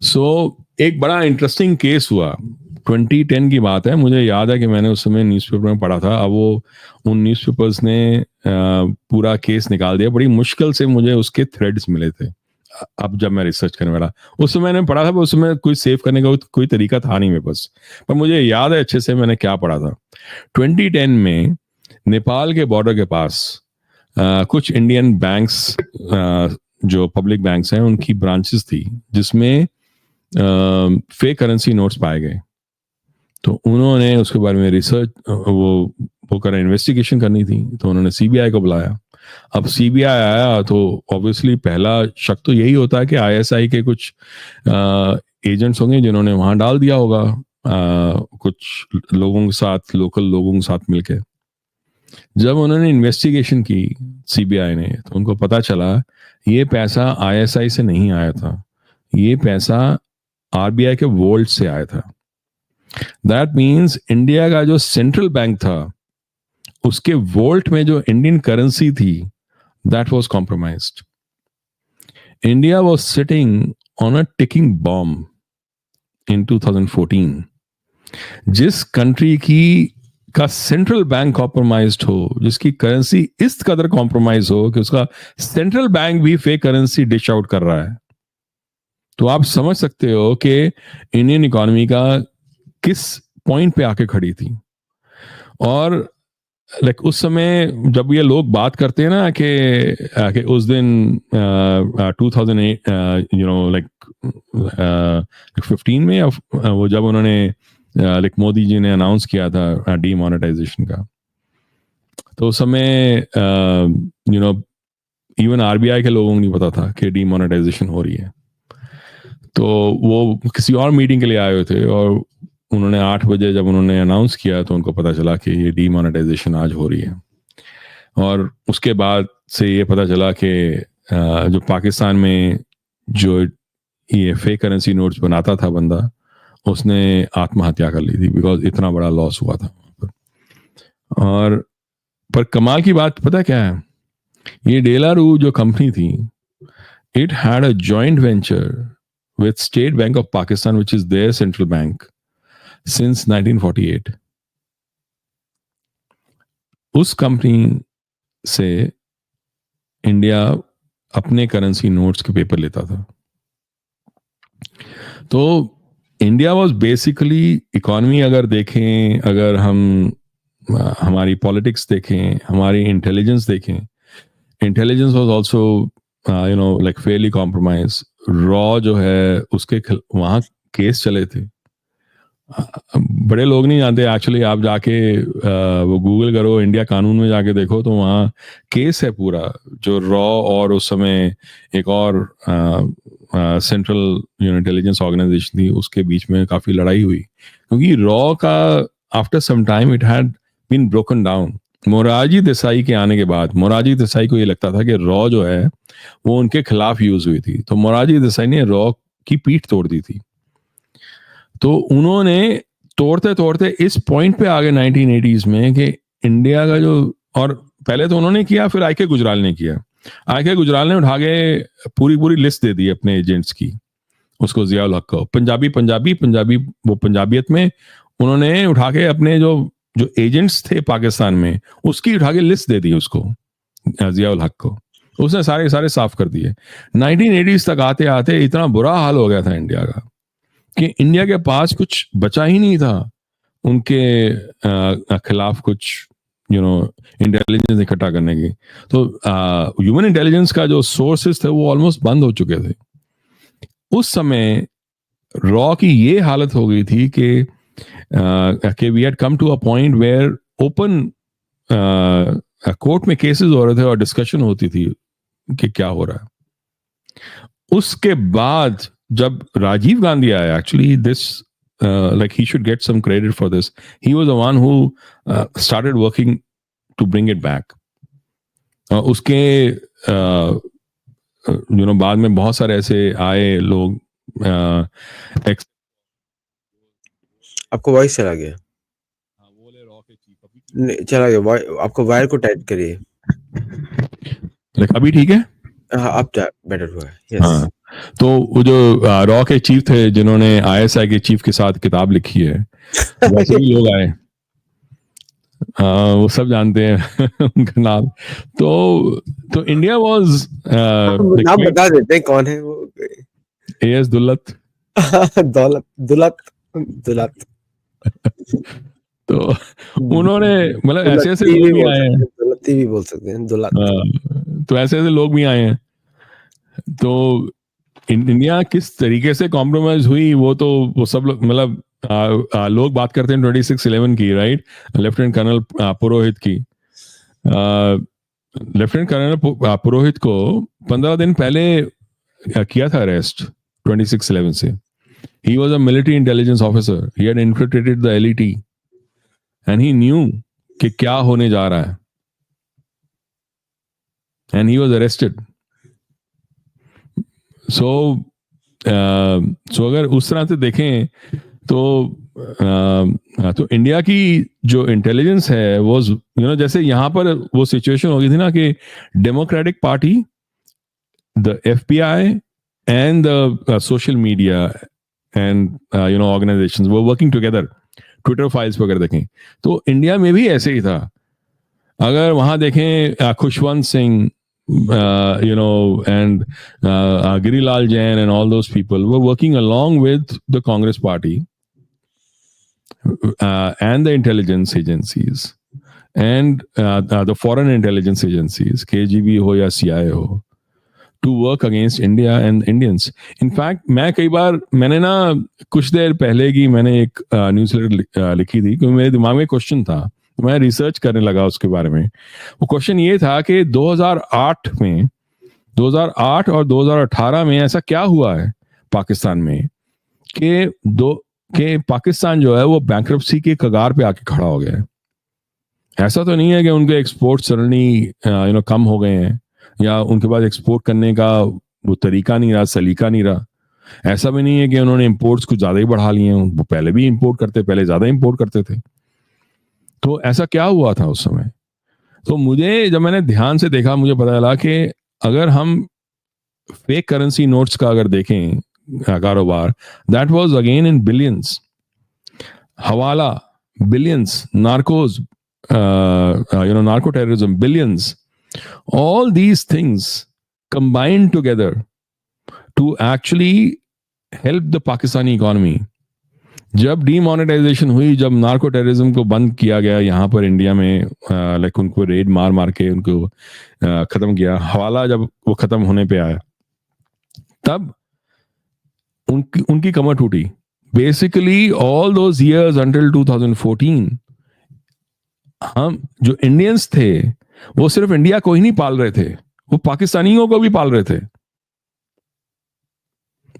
सो एक बड़ा interesting case हुआ, 2010 की बात है, मुझे याद है कि मैंने उस समय न्यूज़पेपर में पढ़ा था। अब वो उन न्यूज़पेपर्स ने पूरा केस निकाल दिया, बड़ी मुश्किल से मुझे उसके थ्रेड्स मिले थे अब जब मैं रिसर्च करने वाला। उस समय मैंने पढ़ा था, पर उस समय कोई सेव करने का कोई तरीका था नहीं मेरे पास, पर मुझे याद है अच्छे से मैंने क्या पढ़ा था। 2010 में नेपाल के बॉर्डर के पास कुछ इंडियन बैंक्स, जो पब्लिक बैंक्स हैं, उनकी ब्रांचेस थी जिसमें फेक करेंसी नोट्स पाए गए। तो उन्होंने उसके बारे में रिसर्च वो करा, इन्वेस्टिगेशन करनी थी, तो उन्होंने सीबीआई को बुलाया। अब सीबीआई आया तो ऑब्वियसली पहला शक तो यही होता है कि आईएसआई के कुछ एजेंट्स होंगे जिन्होंने वहां डाल दिया होगा कुछ लोगों के साथ, लोकल लोगों के साथ मिलकर। जब उन्होंने इन्वेस्टिगेशन की सीबीआई ने, तो उनको पता चला ये पैसा आईएसआई से नहीं आया था, ये पैसा आरबीआई के वोल्ट से आया था। दैट मीन्स इंडिया का जो सेंट्रल बैंक था उसके वोल्ट में जो इंडियन करेंसी थी, that was compromised. India was sitting on a ticking bomb इन 2014। जिस कंट्री की का सेंट्रल बैंक कॉम्प्रोमाइज्ड हो, जिसकी करेंसी इस कदर कॉम्प्रोमाइज हो कि उसका सेंट्रल बैंक भी फेक करेंसी डिश आउट कर रहा है, तो आप समझ सकते हो कि इंडियन इकोनॉमी का किस पॉइंट पे आके खड़ी थी। और लाइक उस समय जब ये लोग बात करते हैं ना कि उस दिन 2008 लाइक 15 में, या वो जब उन्होंने लाइक मोदी जी ने अनाउंस किया था डीमोनेटाइजेशन का, तो उस समय इवन आरबीआई के लोगों को नहीं पता था कि डीमोनेटाइजेशन हो रही है। तो वो किसी और मीटिंग के लिए आए हुए थे, और उन्होंने 8 बजे जब उन्होंने अनाउंस किया तो उनको पता चला कि ये डीमोनेटाइजेशन आज हो रही है। और उसके बाद से ये पता चला कि जो पाकिस्तान में जो ये फेक करेंसी नोट्स बनाता था बंदा, उसने आत्महत्या कर ली थी, बिकॉज इतना बड़ा लॉस हुआ था। और पर कमाल की बात पता क्या है, ये डेलारू जो कंपनी थी, it had a joint venture with State Bank of Pakistan, which is their central bank, since 1948। उस कंपनी से इंडिया अपने करेंसी नोट्स के पेपर लेता था। तो इंडिया वाज बेसिकली, इकोनॉमी अगर देखें, अगर हम हमारी पॉलिटिक्स देखें, हमारी इंटेलिजेंस देखें, intelligence was also like Fairlie compromise. Raw जो है उसके वहां केस चले थे। बड़े लोग नहीं जानते एक्चुअली, आप जाके वो गूगल करो, इंडिया कानून में जाके देखो, तो वहाँ केस है पूरा, जो रॉ और उस समय एक और सेंट्रल इंटेलिजेंस ऑर्गेनाइजेशन थी, उसके बीच में काफी लड़ाई हुई, क्योंकि रॉ का after some time it had been broken down. Morarji Desai के आने के बाद मोरारजी देसाई को ये लगता था कि रॉ जो है वो उनके खिलाफ यूज हुई थी, तो मोरारजी देसाई ने रॉ की पीठ तोड़ दी थी। तो उन्होंने तोड़ते तोड़ते इस पॉइंट पे आ गए 1980s में कि इंडिया का जो, और पहले तो उन्होंने किया, फिर आईके गुजराल ने किया। आईके गुजराल ने उठा के पूरी पूरी लिस्ट दे दी अपने एजेंट्स की उसको, जियाउल हक को, पंजाबी पंजाबी पंजाबी वो पंजाबियत में उन्होंने उठा के अपने जो जो एजेंट्स थे पाकिस्तान में, उसकी उठा के लिस्ट दे दी उसको, जियाउल हक को। उसने सारे सारे साफ कर दिए। 1980s तक आते आते इतना बुरा हाल हो गया था इंडिया का कि इंडिया के पास कुछ बचा ही नहीं था उनके खिलाफ कुछ इंटेलिजेंस इकट्ठा करने की। तो ह्यूमन इंटेलिजेंस का जो सोर्सेस थे वो ऑलमोस्ट बंद हो चुके थे। उस समय रॉ की ये हालत हो गई थी कि we had come to a point where open court में केसेस हो रहे थे और डिस्कशन होती थी कि क्या हो रहा है। उसके बाद जब राजीव गांधी आया, actually this like he should get some credit for this. He was the one who started working to bring it back. उसके बाद में बहुत सारे ऐसे आए लोग। आपको वॉइस चला गया। चला गया, आपको वायर को टाइट करिए। अभी ठीक है? हाँ, अब बेटर हुआ है। हाँ, तो वो जो रॉ के चीफ थे जिन्होंने आईएसआई के चीफ के साथ किताब लिखी है, वैसे भी लोग आए। वो सब जानते हैं उनका नाम। तो इंडिया वाज नाम बता देते हैं कौन है वो। एएस दुल्लत। दौलत दुलत दुलत तो उन्होंने मतलब ऐसे ऐसे दुलत्ती लोग भी भी बोल आए हैं। सकते हैं, दुलत्ती भी बोल सकते हैं, दुलत। तो ऐसे ऐसे लोग भी आए हैं। तो इंडिया किस तरीके से कॉम्प्रोमाइज हुई वो सब लोग मतलब लोग बात करते हैं 26/11 की, राइट? लेफ्टिनेंट कर्नल पुरोहित की। लेफ्टिनेंट कर्नल पुरोहित को 15 दिन पहले किया था अरेस्ट 26/11 से। He was a military intelligence officer. He had infiltrated the LET and he knew कि क्या होने जा रहा है, and he was arrested. So अगर उस तरह से देखें तो इंडिया की जो इंटेलिजेंस है वो जैसे यहाँ पर वो सिचुएशन हो गई थी ना कि democratic party, the FBI and the social media and organisations वो वर्किंग टुगेदर। ट्विटर फाइल्स वगैरह देखें तो इंडिया में भी ऐसे ही था। अगर वहां देखें Khushwant Singh and Girilal Jain and all those people were working along with the Congress party and the intelligence agencies and the foreign intelligence agencies, KGB ho ya CIA ho, to work against India and Indians. In fact, मैंने ना कुछ देर पहले की मैंने एक newsletter लिखी थी क्योंकि मेरे दिमाग में क्वेश्चन था, मैं रिसर्च करने लगा उसके बारे में। वो क्वेश्चन ये था कि 2008 और 2018 में ऐसा क्या हुआ है पाकिस्तान में कि पाकिस्तान जो है वो बैंक्रप्सी के कगार पे आके खड़ा हो गया है। ऐसा तो नहीं है कि उनके एक्सपोर्ट सडनली कम हो गए हैं या उनके पास एक्सपोर्ट करने का वो तरीका नहीं रहा, सलीका नहीं रहा। ऐसा भी नहीं है कि उन्होंने इंपोर्ट्स कुछ ज्यादा ही बढ़ा लिए हैं, वो पहले भी इंपोर्ट करते, पहले ज्यादा इंपोर्ट करते थे। तो ऐसा क्या हुआ था उस समय? तो मुझे जब मैंने ध्यान से देखा मुझे पता चला कि अगर हम फेक करेंसी नोट्स का अगर देखें कारोबार, that was again in billions. Hawala billions, narcos narco terrorism billions, all these things combined together to actually help the Pakistani economy. जब डीमोनेटाइजेशन हुई, जब नार्को टेररिज्म को बंद किया गया यहाँ पर इंडिया में, लाइक उनको रेड मार मार के उनको खत्म किया, हवाला जब वो खत्म होने पे आया तब उनकी कमर टूटी। Basically all those years until 2014 हम जो इंडियंस थे वो सिर्फ इंडिया को ही नहीं पाल रहे थे, वो पाकिस्तानियों को भी पाल रहे थे।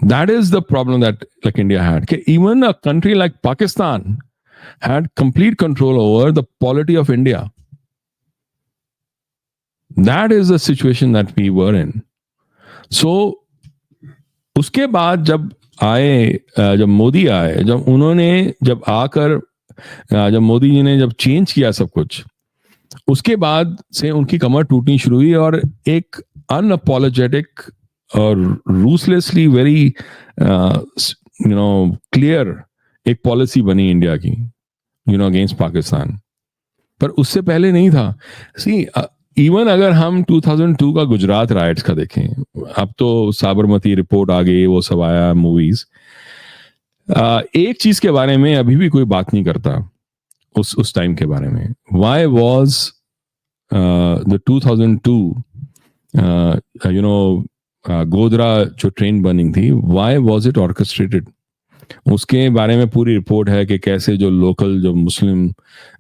That is the problem that like India had. Even a country like Pakistan had complete control over the polity of India. That is the situation that we were in. So उसके बाद जब मोदी आए, जब मोदी जी ने जब चेंज किया सब कुछ, उसके बाद से उनकी कमर टूटनी शुरू हुई और एक अनअपोलोजेटिक और रूथलेसली वेरी क्लियर एक पॉलिसी बनी इंडिया की अगेंस्ट पाकिस्तान। पर उससे पहले नहीं था। सी इवन अगर हम 2002 का गुजरात राइट्स का देखें, अब तो साबरमती रिपोर्ट आ गई, वो सब आया मूवीज, एक चीज के बारे में अभी भी कोई बात नहीं करता उस टाइम के बारे में। व्हाई वाज द 2002 गोधरा जो ट्रेन बर्निंग थी, व्हाई वाज इट ऑर्केस्ट्रेटेड? उसके बारे में पूरी रिपोर्ट है कि कैसे जो लोकल जो मुस्लिम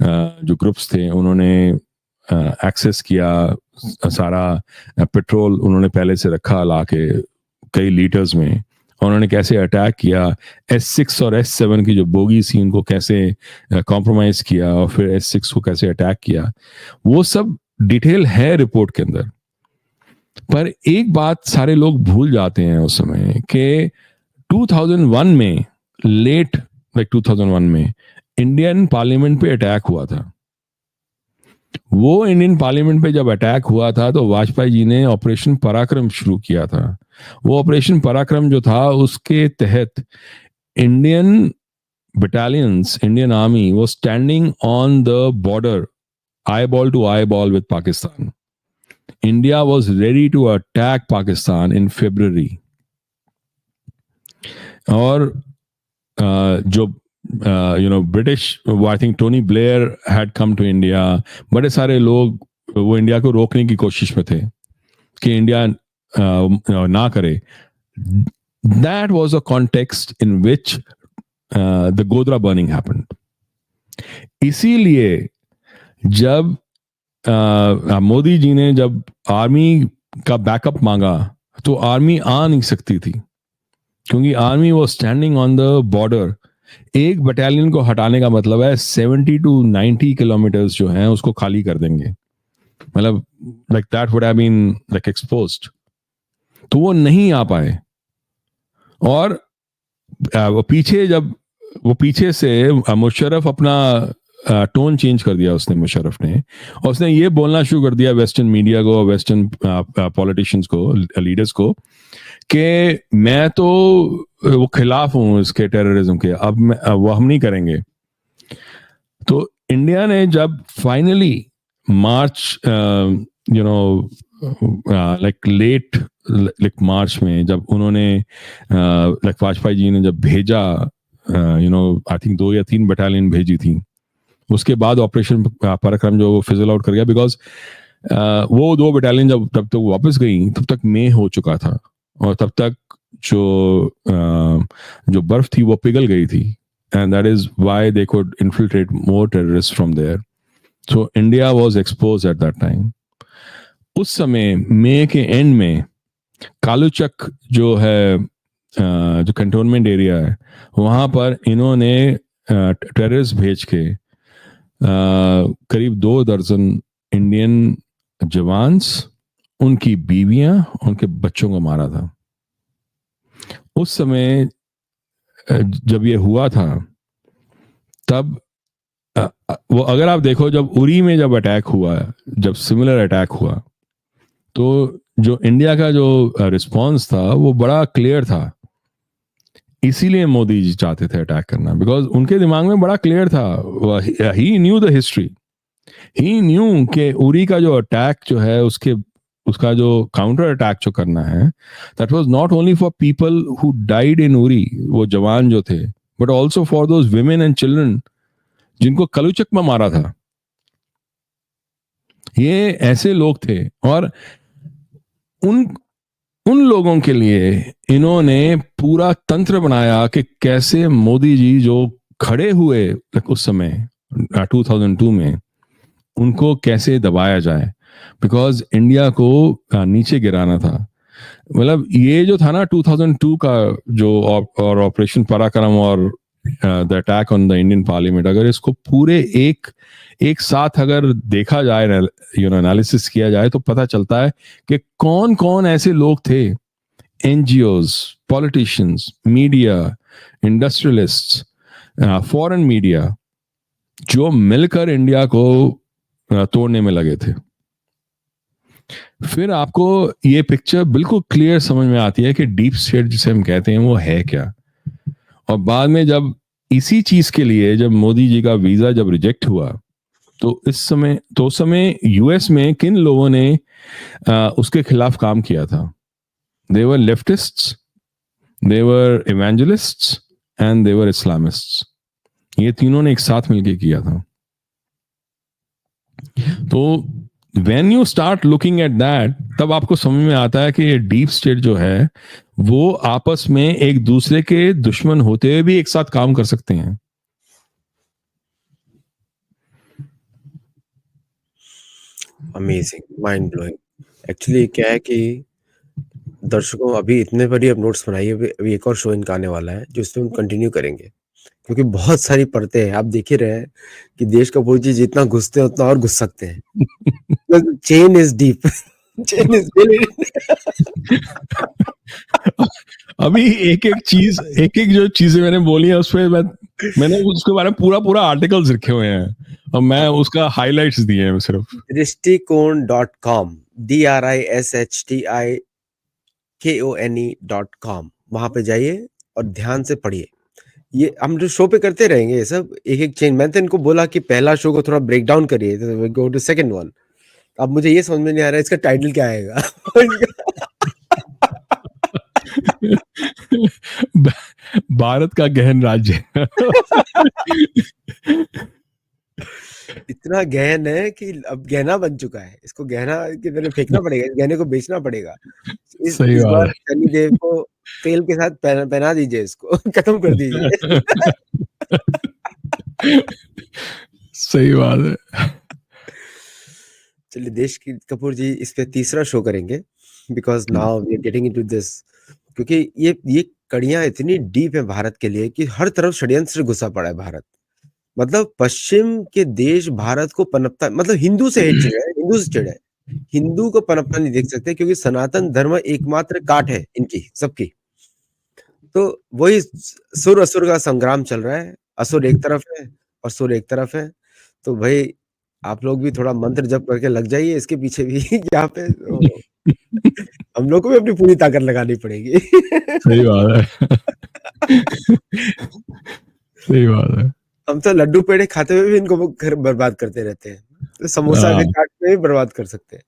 जो ग्रुप्स थे उन्होंने एक्सेस किया, सारा पेट्रोल उन्होंने पहले से रखा ला के कई लीटर्स में, उन्होंने कैसे अटैक किया, S6 और S7 की जो बोगी थी उनको कैसे कॉम्प्रोमाइज किया और फिर S6 को कैसे अटैक किया, वो सब डिटेल है रिपोर्ट के अंदर। पर एक बात सारे लोग भूल जाते हैं उस समय कि 2001 में, लेट लाइक 2001 में इंडियन पार्लियामेंट पे अटैक हुआ था। वो इंडियन पार्लियामेंट पे जब अटैक हुआ था तो वाजपेयी जी ने ऑपरेशन पराक्रम शुरू किया था वो ऑपरेशन पराक्रम जो था उसके तहत Indian battalions, Indian army was standing on the border, eyeball to eyeball with Pakistan. India was ready to attack Pakistan in February. और जो British, I think Tony Blair had come to India. बड़े सारे लोग वो India को रोकने की कोशिश में थे कि इंडिया ना करे. That was a context in which the Godhra burning happened. इसीलिए जब मोदी जी ने जब आर्मी का बैकअप मांगा तो आर्मी आ नहीं सकती थी क्योंकि army was standing on the border. एक बटालियन को हटाने का मतलब है 70 to 90 किलोमीटर्स जो हैं उसको खाली कर देंगे. मतलब like that would have been like exposed. तो वो नहीं आ पाए. और वो पीछे से मुशर्रफ अपना टोन चेंज कर दिया उसने. मुशर्रफ ने और उसने ये बोलना शुरू कर दिया वेस्टर्न मीडिया को, वेस्टर्न पॉलिटिशियंस को, लीडर्स को कि मैं तो वो खिलाफ हूं इसके टेररिज्म के, अब वो हम नहीं करेंगे. तो इंडिया ने जब फाइनली मार्च लाइक लेट मार्च में जब उन्होंने लाइक वाजपेयी जी ने जब भेजा आई थिंक 2 या 3 बटालियन भेजी थी, उसके बाद ऑपरेशन पराक्रम जो फिजल आउट कर गया बिकॉज वो 2 बटालियन जब तब तक वापस गई तब तक मई हो चुका था और तब तक जो बर्फ थी वो पिघल गई थी. And that is why they could infiltrate more terrorist from there. So India was exposed at that time. उस समय मई के एंड में कालूचक जो है जो कंटोनमेंट एरिया है वहां पर इन्होंने टेररिस्ट भेज के करीब 2 दर्जन इंडियन जवान्स, उनकी बीवियां, उनके बच्चों को मारा था. उस समय जब ये हुआ था तब वो अगर आप देखो जब उरी में जब अटैक हुआ, जब सिमिलर अटैक हुआ तो जो इंडिया का जो रिस्पांस था वो बड़ा क्लियर था. इसीलिए मोदी जी चाहते थे अटैक करना बिकॉज उनके दिमाग में बड़ा क्लियर था. He knew the history. He knew कि उरी का जो अटैक जो है उसका जो काउंटर अटैक जो करना है that was not only for people who died in Uri, वो जवान जो थे, but also for those women and children जिनको कलुचक में मारा था. ये ऐसे लोग थे और उन लोगों के लिए इन्होंने पूरा तंत्र बनाया कि कैसे मोदी जी जो खड़े हुए उस समय 2002 में उनको कैसे दबाया जाए बिकॉज इंडिया को नीचे गिराना था. मतलब ये जो था ना 2002 का जो और ऑपरेशन पराक्रम और the attack on the Indian parliament, अगर इसको पूरे एक साथ अगर देखा जाए, एनालिसिस किया जाए तो पता चलता है कि कौन कौन ऐसे लोग थे, NGOs, politicians, media, industrialists, foreign media, जो मिलकर इंडिया को तोड़ने में लगे थे. फिर आपको ये पिक्चर बिल्कुल क्लियर समझ में आती है कि डीप स्टेट जिसे हम कहते हैं वो है क्या. और बाद में जब इसी चीज के लिए जब मोदी जी का वीजा जब रिजेक्ट हुआ तो उस समय यूएस में किन लोगों ने उसके खिलाफ काम किया था? दे वर लेफ्टिस्ट्स, दे वर इवेंजलिस्ट्स एंड दे वर इस्लामिस्ट्स. ये तीनों ने एक साथ मिलकर किया था. तो when you start looking at that, तब आपको समझ में आता है कि डीप स्टेट जो है वो आपस में एक दूसरे के दुश्मन होते हुए भी एक साथ काम कर सकते हैं. Amazing, mind blowing. एक्चुअली क्या है कि दर्शकों अभी इतने बड़ी अब नोट्स बनाइए, अभी एक और शो इनका आने वाला है जो इसमें हम कंटिन्यू करेंगे क्योंकि बहुत सारी परतें हैं. आप देख ही रहे हैं कि देश का पूरी चीज जितना घुसते हैं उतना और घुस सकते हैं. Chain is deep. Chain is अभी एक एक जो चीजें मैंने बोली है उस पर मैंने उसके बारे में पूरा आर्टिकल्स लिखे हुए हैं और मैं उसका हाइलाइट्स दिए हैं सिर्फ. दृष्टिकोण.com, DRISHTI KONE.com, वहाँ पे जाइए और ध्यान से पढ़िए। ये हम जो शो पे करते रहेंगे ये सब एक-एक चेंज। मैंने तो इनको बोला कि पहला शो को थोड़ा ब्रेक डाउन करिए, तो we go to second one. अब मुझे ये समझ में नहीं आ रहा है इसका टाइटल क्या आएगा? भारत का गहन राज्य। इतना गहन है कि अब गहना बन चुका है। इसको गहना की तरह फेंकना पड़ेगा, इस गहने को बेचना पड़ेगा। इस सही इस बात बार शनि देव को तेल के साथ पहना पहना दीजिए इसको, खत्म कर दीजिए। है। सही बात है। चलिए देश की कपूर जी इस पे तीसरा शो करेंगे because now we are getting into this, क्योंकि ये कड़ियाँ इतनी डीप है भारत के लिए कि हर तरफ षड्यंत्र घुसा पड़ा है भारत। मतलब पश्चिम के देश भारत को पनपता मतलब हिंदू से चिढ़ है, हिंदू से चिढ़ है। हिंदू को पनपता नहीं देख सकते क्योंकि सनातन धर्म एकमात्र काट है इनकी, सबकी। तो वही सुर-असुर का संग्राम चल रहा है। असुर एक तरफ है और सुर एक तरफ है। तो भई आप लोग भी थोड़ा मंत्र जप करके लग जाइए इसके पीछे भी यहाँ पे तो हम लोग को भी अपनी पूरी ताकत लगानी पड़ेगी। सही बात है। सही बात है। हम तो लड्डू पेड़े खाते हुए भी इनको वो घर बर्बाद करते रहते हैं। तो समोसा के हाँ। चाट में भी बर्बाद कर सकते हैं।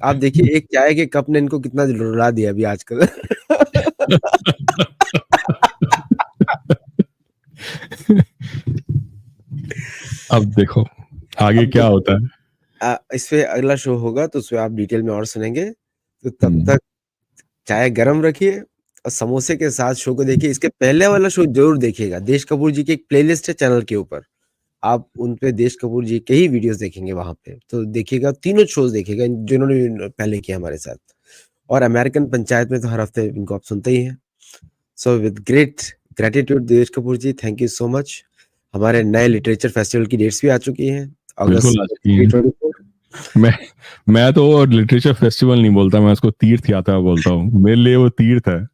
आप देखिए एक चाय के कप ने इनको कितना रुला दिया अभी आजकल। अब देखो आगे अब क्या होता है। इस पे अगला शो होगा तो उसमें आप डिटेल में और सुनेंगे। तो तब हम्म, तक चाय गरम रखिए और समोसे के साथ शो को देखिए। इसके पहले वाला शो ज़रूर देखिएगा। देश कपूर जी की एक प्लेलिस्ट है चैनल के ऊपर। आप उन पे देश कपूर जी के ही वीडियोज़ देखेंगे वहाँ पे। तो देखिएगा तीनों शोज़ देखिएगा जिन्होंने पहले किया हमारे साथ। और अमेरिकन पंचायत में तो हर हफ्ते इनको आप सुनते ही हैं। सो विद ग्रेट ग्रैटिट्यूड देश कपूर जी, थैंक यू सो मच। हमारे नए लिटरेचर फेस्टिवल की डेट्स भी आ चुकी हैं। अगस्त बिल्कुल आ चुकी है। 2024। मैं मैं तो लिटरेचर फेस्टिवल नहीं बोलता, मैं उसको तीर्थ यात्रा बोलता हूँ। मेरे लिए वो तीर्थ है।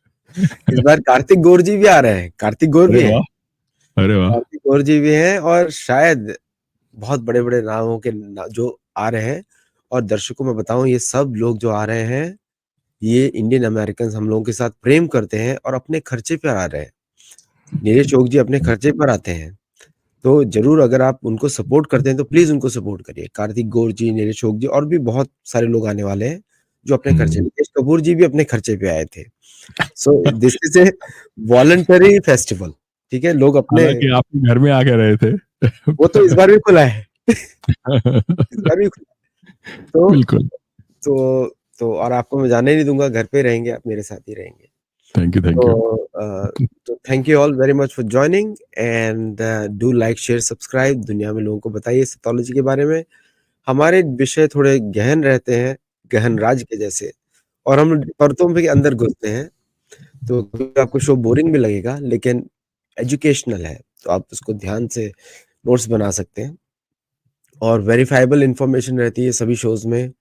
इस बार कार्तिक गौर जी भी आ रहे हैं। कार्तिक गौर अरे भी हैं। वाह, अरे वाह। कार्तिक गौर जी भी हैं और शायद बहुत बड़े-बड़े नामों के ना जो आ रहे हैं। और दर्शकों में बताऊँ ये सब लोग जो आ रहे हैं, ये इंडियन अमेरिकन्स हम लोगों के साथ प्रेम करते हैं और अपने खर्चे पे आ रहे हैं। नीरज चोक जी अपने खर्चे पर आते हैं। तो ज़रूर अगर आप उनको सपोर्ट करते हैं तो प्लीज़ उनको सपोर्ट करिए। कार्तिक गौर जी, नीरज चोक जी और भी बहुत सारे लोग आने वाले हैं, जो अपने खर्चे हम्म। नितेश कपूर जी भी अपने खर्चे पे आए थे। So this is a voluntary festival, ठीक है? लोग अपने हालांकि आपके घर में आके रहे थे। वो तो इस बार भी खुला है। इस बार भी खुला है। बिल्कुल। तो और आपको मैं जाने नहीं दूँगा, घर पे रहेंगे आप, मेरे साथ ही रहेंगे। Thank you, thank you. तो तो thank you all very much for joining and do like, share, subscribe. दुनिया में लोगों को बताइए सेटोलॉजी के बारे में। हमारे विषय थोड़े गहन रहते हैं, गहन राज के जैसे और हम परतों के अंदर घुसते हैं। तो कभी आपको शो बोरिंग भी लगेगा लेकिन एजुकेशनल है, तो आप उसको ध्यान से नोट्स बना सकते हैं। और वेरिफाइबल इन्फॉर्मेशन रहती है सभी शोज़ में।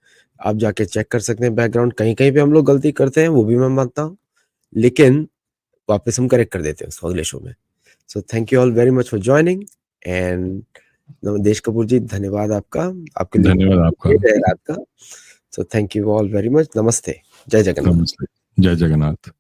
आप जाके चेक कर सकते हैं बैकग्राउंड, कहीं-कहीं पे हम लोग गलती करते हैं, वो भी मैं मानता हूँ। लेकिन वापस हम करेक्ट कर देते हैं उसको अगले शो में। So thank you all very much for joining and देश कपूर जी धन्यवाद आपका। आपके लिए धन्यवाद आपका। लेट है रात का। So thank you all very much. नमस्ते। जय जगन्नाथ। नमस्ते। जय जगन्नाथ।